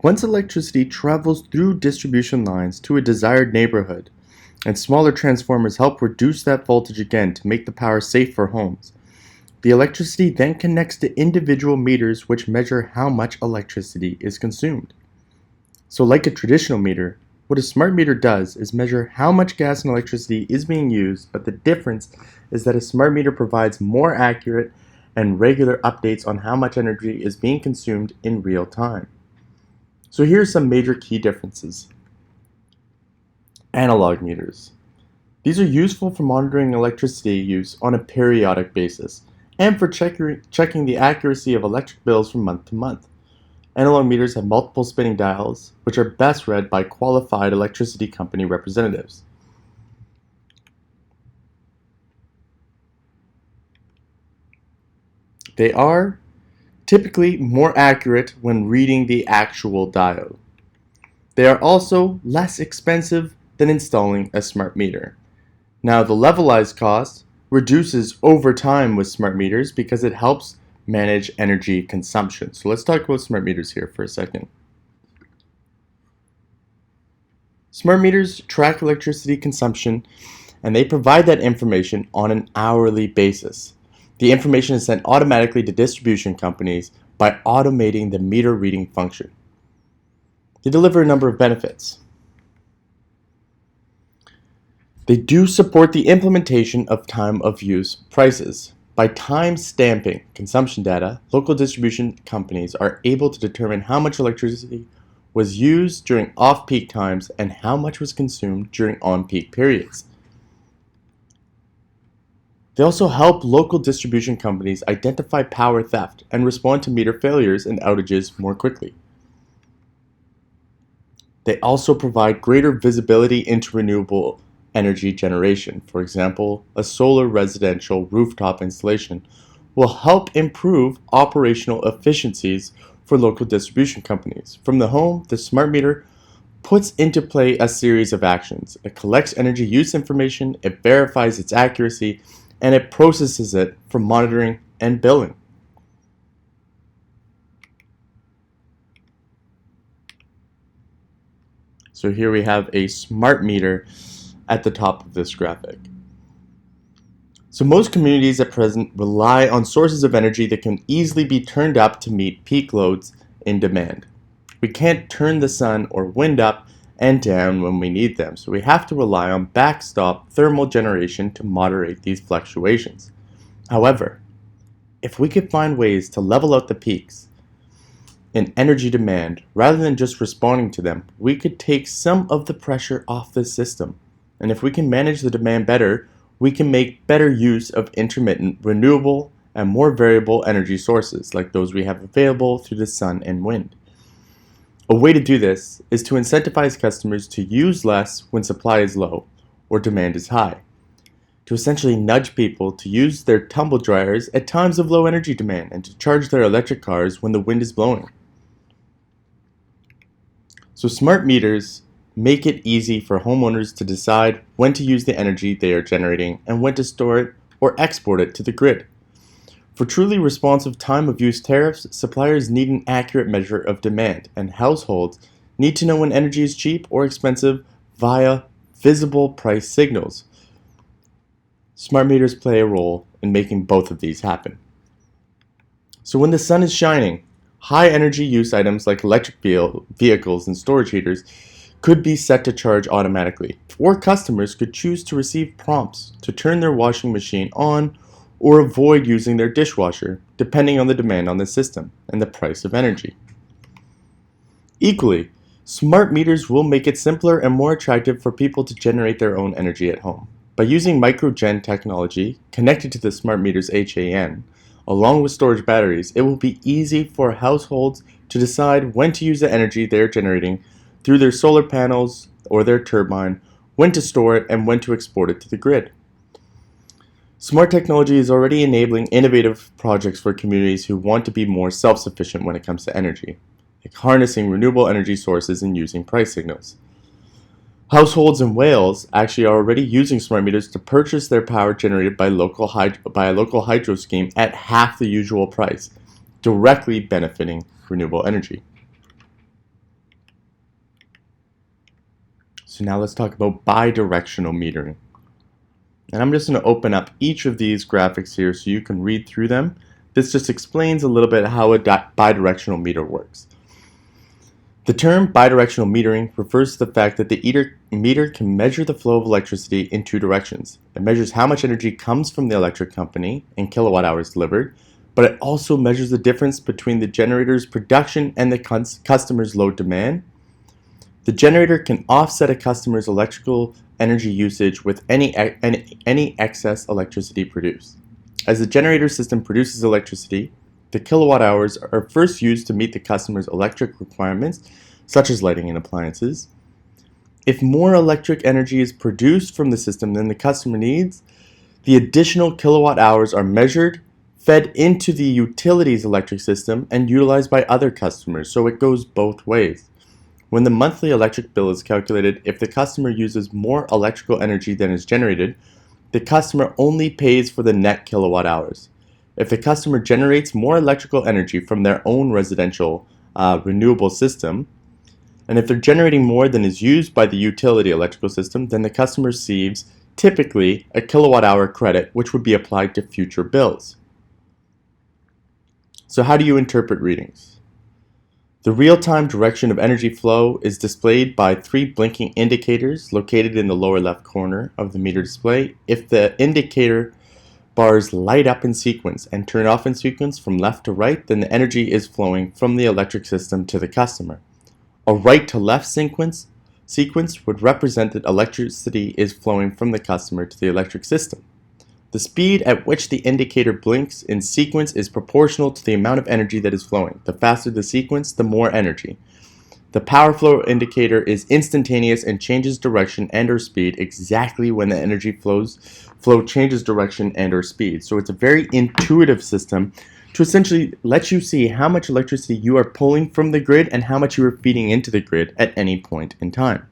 Once electricity travels through distribution lines to a desired neighborhood, and smaller transformers help reduce that voltage again to make the power safe for homes, the electricity then connects to individual meters which measure how much electricity is consumed. So like a traditional meter, what a smart meter does is measure how much gas and electricity is being used, but the difference is that a smart meter provides more accurate and regular updates on how much energy is being consumed in real time. So here are some major key differences. Analog meters. These are useful for monitoring electricity use on a periodic basis and for checking the accuracy of electric bills from month to month. Analog meters have multiple spinning dials, which are best read by qualified electricity company representatives. They are typically more accurate when reading the actual dial. They are also less expensive than installing a smart meter. Now, the levelized cost reduces over time with smart meters because it helps manage energy consumption. So let's talk about smart meters here for a second. Smart meters track electricity consumption and they provide that information on an hourly basis. The information is sent automatically to distribution companies by automating the meter reading function. They deliver a number of benefits. They do support the implementation of time of use prices. By time stamping consumption data, local distribution companies are able to determine how much electricity was used during off-peak times and how much was consumed during on-peak periods. They also help local distribution companies identify power theft and respond to meter failures and outages more quickly. They also provide greater visibility into renewable energy generation. For example, a solar residential rooftop installation will help improve operational efficiencies for local distribution companies. From the home, the smart meter puts into play a series of actions. It collects energy use information, it verifies its accuracy, and it processes it for monitoring and billing. So here we have a smart meter at the top of this graphic. So most communities at present rely on sources of energy that can easily be turned up to meet peak loads in demand. We can't turn the sun or wind up and down when we need them, so we have to rely on backstop thermal generation to moderate these fluctuations. However, if we could find ways to level out the peaks in energy demand rather than just responding to them, we could take some of the pressure off the system. And if we can manage the demand better, we can make better use of intermittent, renewable, and more variable energy sources like those we have available through the sun and wind. A way to do this is to incentivize customers to use less when supply is low or demand is high, to essentially nudge people to use their tumble dryers at times of low energy demand and to charge their electric cars when the wind is blowing. So smart meters make it easy for homeowners to decide when to use the energy they are generating and when to store it or export it to the grid. For truly responsive time of use tariffs, suppliers need an accurate measure of demand, and households need to know when energy is cheap or expensive via visible price signals. Smart meters play a role in making both of these happen. So when the sun is shining, high energy use items like electric vehicles and storage heaters could be set to charge automatically, or customers could choose to receive prompts to turn their washing machine on or avoid using their dishwasher, depending on the demand on the system and the price of energy. Equally, smart meters will make it simpler and more attractive for people to generate their own energy at home. By using microgen technology connected to the smart meter's HAN, along with storage batteries, it will be easy for households to decide when to use the energy they are generating through their solar panels or their turbine, when to store it, and when to export it to the grid. Smart technology is already enabling innovative projects for communities who want to be more self-sufficient when it comes to energy, like harnessing renewable energy sources and using price signals. Households in Wales actually are already using smart meters to purchase their power generated by a local hydro scheme at half the usual price, directly benefiting renewable energy. So now let's talk about bidirectional metering. And I'm just going to open up each of these graphics here so you can read through them. This just explains a little bit how a bidirectional meter works. The term bidirectional metering refers to the fact that the meter can measure the flow of electricity in two directions. It measures how much energy comes from the electric company in kilowatt hours delivered, but it also measures the difference between the generator's production and the customer's load demand. The generator can offset a customer's electrical energy usage with any excess electricity produced. As the generator system produces electricity, the kilowatt hours are first used to meet the customer's electric requirements, such as lighting and appliances. If more electric energy is produced from the system than the customer needs, the additional kilowatt hours are measured, fed into the utility's electric system, and utilized by other customers, so it goes both ways. When the monthly electric bill is calculated, if the customer uses more electrical energy than is generated, the customer only pays for the net kilowatt hours. If the customer generates more electrical energy from their own residential renewable system, and if they're generating more than is used by the utility electrical system, then the customer receives typically a kilowatt hour credit, which would be applied to future bills. So how do you interpret readings? The real-time direction of energy flow is displayed by three blinking indicators located in the lower left corner of the meter display. If the indicator bars light up in sequence and turn off in sequence from left to right, then the energy is flowing from the electric system to the customer. A right to left sequence would represent that electricity is flowing from the customer to the electric system. The speed at which the indicator blinks in sequence is proportional to the amount of energy that is flowing. The faster the sequence, the more energy. The power flow indicator is instantaneous and changes direction and or speed exactly when the energy flow changes direction and or speed. So it's a very intuitive system to essentially let you see how much electricity you are pulling from the grid and how much you are feeding into the grid at any point in time.